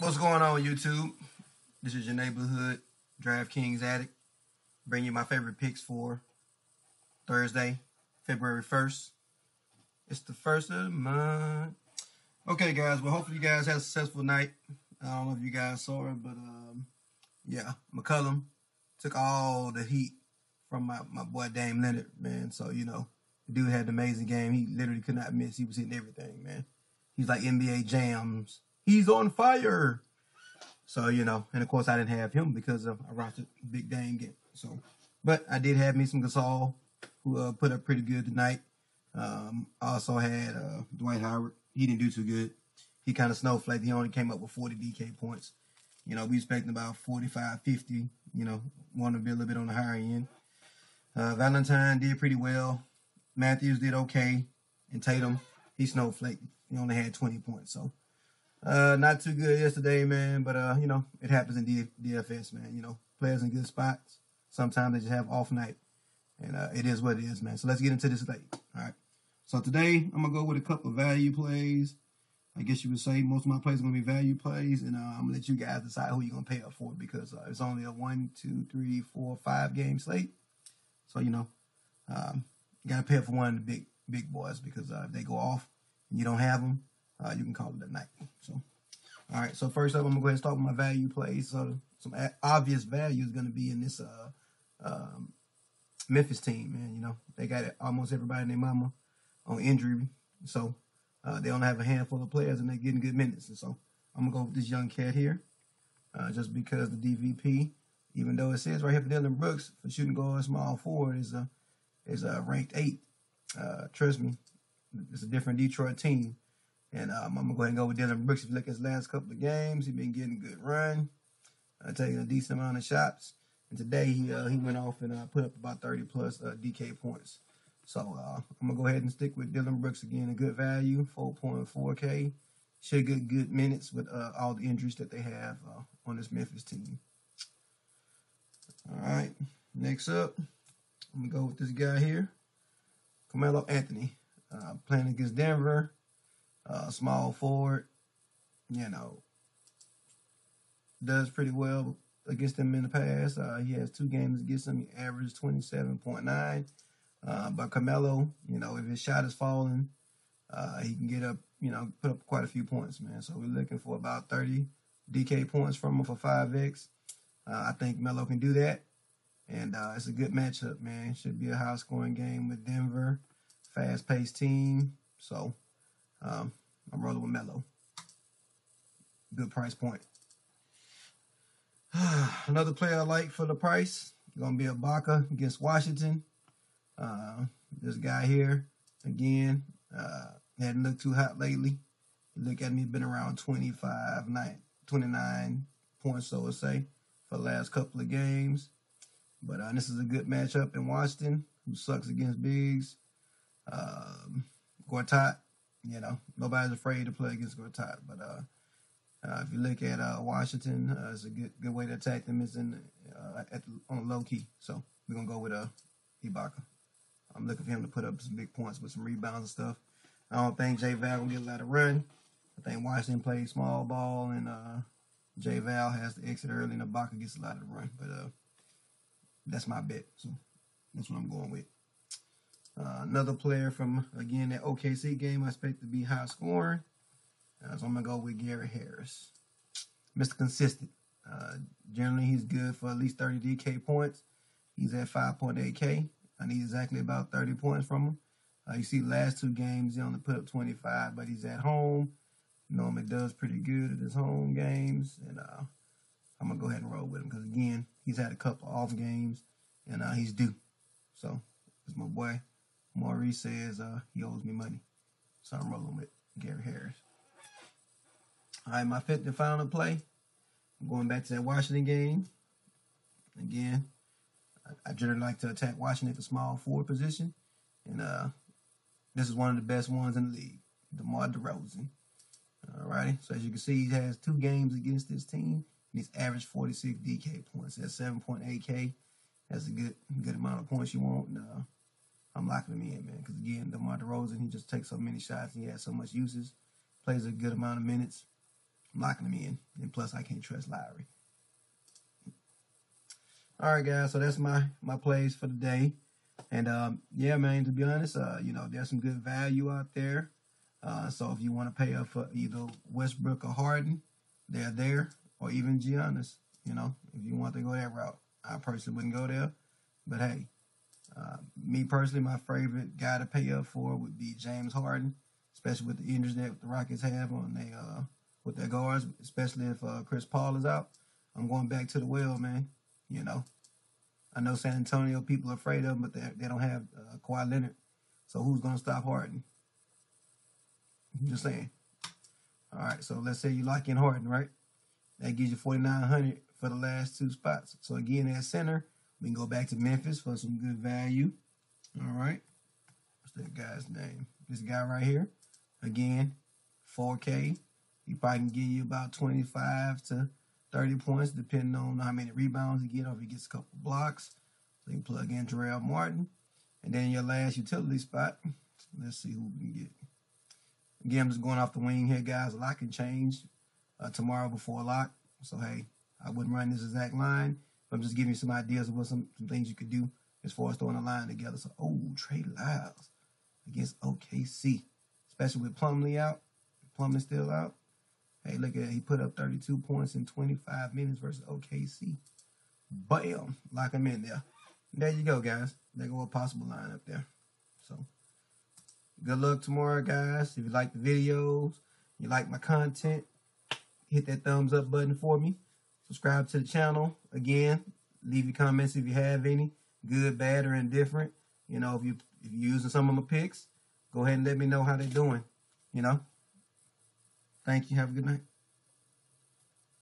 What's going on, YouTube? This is your neighborhood DraftKings addict, bringing you my favorite picks for Thursday, February 1st. It's the first of the month. Okay, guys. Well, hopefully you guys had a successful night. I don't know if you guys saw it, but yeah, McCullum took all the heat from my boy Dame Leonard, man. So, the dude had an amazing game. He literally could not miss. He was hitting everything, man. He's like NBA Jams. He's on fire. So, and of course I didn't have him because I rostered Big Dame game. So, but I did have me some Gasol, who put up pretty good tonight. I also had Dwight Howard. He didn't do too good. He kind of snowflaked. He only came up with 40 DK points. We expecting about 45, 50. Want to be a little bit on the higher end. Valentine did pretty well. Matthews did okay. And Tatum, he snowflaked. He only had 20 points. So, not too good yesterday, man. But, it happens in DFS, man. Players in good spots. Sometimes they just have off night. And it is what it is, man. So let's get into this slate. All right. So today, I'm going to go with a couple of value plays. I guess you would say most of my plays are going to be value plays. And I'm going to let you guys decide who you're going to pay up for because it's only a 1, 2, 3, 4, 5 game slate. So, you got to pay up for one of the big boys because if they go off and you don't have them, you can call it a night. So, all right. So first up, I'm going to go ahead and start with my value plays. So some obvious value is going to be in this Memphis team, man. They got almost everybody and their mama on injury. So they only have a handful of players and they're getting good minutes. And so I'm going to go with this young cat here just because the DVP, even though it says right here for Dylan Brooks for shooting guard small forward is ranked 8. Trust me, it's a different Detroit team. And I'm going to go ahead and go with Dylan Brooks. If you look at his last couple of games, he's been getting a good run, taking a decent amount of shots. And today he went off and put up about 30-plus DK points. So I'm going to go ahead and stick with Dylan Brooks again, a good value, 4.4K. Should get good minutes with all the injuries that they have on this Memphis team. All right, next up, I'm going to go with this guy here, Carmelo Anthony, playing against Denver. Small forward, does pretty well against them in the past. He has 2 games against them. He averaged 27.9. But Carmelo, if his shot is falling, he can get up, put up quite a few points, man. So we're looking for about 30 DK points from him for 5X. I think Melo can do that. And it's a good matchup, man. It should be a high-scoring game with Denver. Fast-paced team. So I'm rolling with Melo. Good price point. Another player I like for the price going to be Ibaka against Washington. This guy here, again, hadn't looked too hot lately. You look at me, been around 29 points, so to say, for the last couple of games. But this is a good matchup in Washington, who sucks against bigs. Gortat, nobody's afraid to play against Gortat. But if you look at Washington, it's a good way to attack them is on low key. So we're gonna go with Ibaka. I'm looking for him to put up some big points with some rebounds and stuff. I don't think J Val gonna get a lot of run. I think Washington plays small ball and J Val has to exit early and Ibaka gets a lot of the run. But that's my bet. So that's what I'm going with. Another player from, again, that OKC game I expect to be high scoring. So I'm going to go with Gary Harris. Mr. Consistent. Generally, he's good for at least 30 DK points. He's at 5.8K. I need exactly about 30 points from him. You see the last 2 games, he only put up 25, but he's at home. Normally does pretty good at his home games. And I'm going to go ahead and roll with him because, again, he's had a couple off games, and he's due. So, as my boy Maurice says, he owes me money. So I'm rolling with Gary Harris. All right, my 5th and final play. I'm going back to that Washington game. Again, I generally like to attack Washington at the small forward position. And this is one of the best ones in the league, DeMar DeRozan. All righty. So as you can see, he has 2 games against this team. And he's averaged 46 DK points. That's 7.8K. That's a good amount of points you want. And, I'm locking him in, man. Because, again, DeMar DeRozan, he just takes so many shots. And he has so much uses. Plays a good amount of minutes. I'm locking them in. And plus, I can't trust Lowry. All right, guys. So that's my plays for the day. And yeah, man. To be honest, you know, there's some good value out there. So if you want to pay up for either Westbrook or Harden, they're there, or even Giannis. You know, if you want to go that route, I personally wouldn't go there. But hey, me personally, my favorite guy to pay up for would be James Harden, especially with the injuries that the Rockets have on with their guards, especially if Chris Paul is out. I'm going back to the well, man. You know, I know San Antonio people are afraid of him, but they don't have Kawhi Leonard. So who's going to stop Harden? I'm just saying. All right, so let's say you lock in Harden, right? That gives you 4,900 for the last two spots. So again, at center, we can go back to Memphis for some good value. All right. What's that guy's name? This guy right here. Again, 4K. He probably can give you about 25 to 30 points, depending on how many rebounds he gets, or if he gets a couple blocks. So you can plug in Jarrell Martin. And then your last utility spot. Let's see who we can get. Again, I'm just going off the wing here, guys. A lot can change tomorrow before lock. So, hey, I wouldn't run this exact line. But I'm just giving you some ideas of what some things you could do as far as throwing a line together. So, Trey Lyles against OKC. Especially with Plumlee out. Plumlee still out. Hey, look at it. He put up 32 points in 25 minutes versus OKC. Bam. Lock him in there. There you go, guys. There go a possible line up there. So, good luck tomorrow, guys. If you like the videos, you like my content, hit that thumbs up button for me. Subscribe to the channel. Again, leave your comments if you have any, good, bad, or indifferent. You know, if you're using some of my picks, go ahead and let me know how they're doing. You know. Thank you. Have a good night.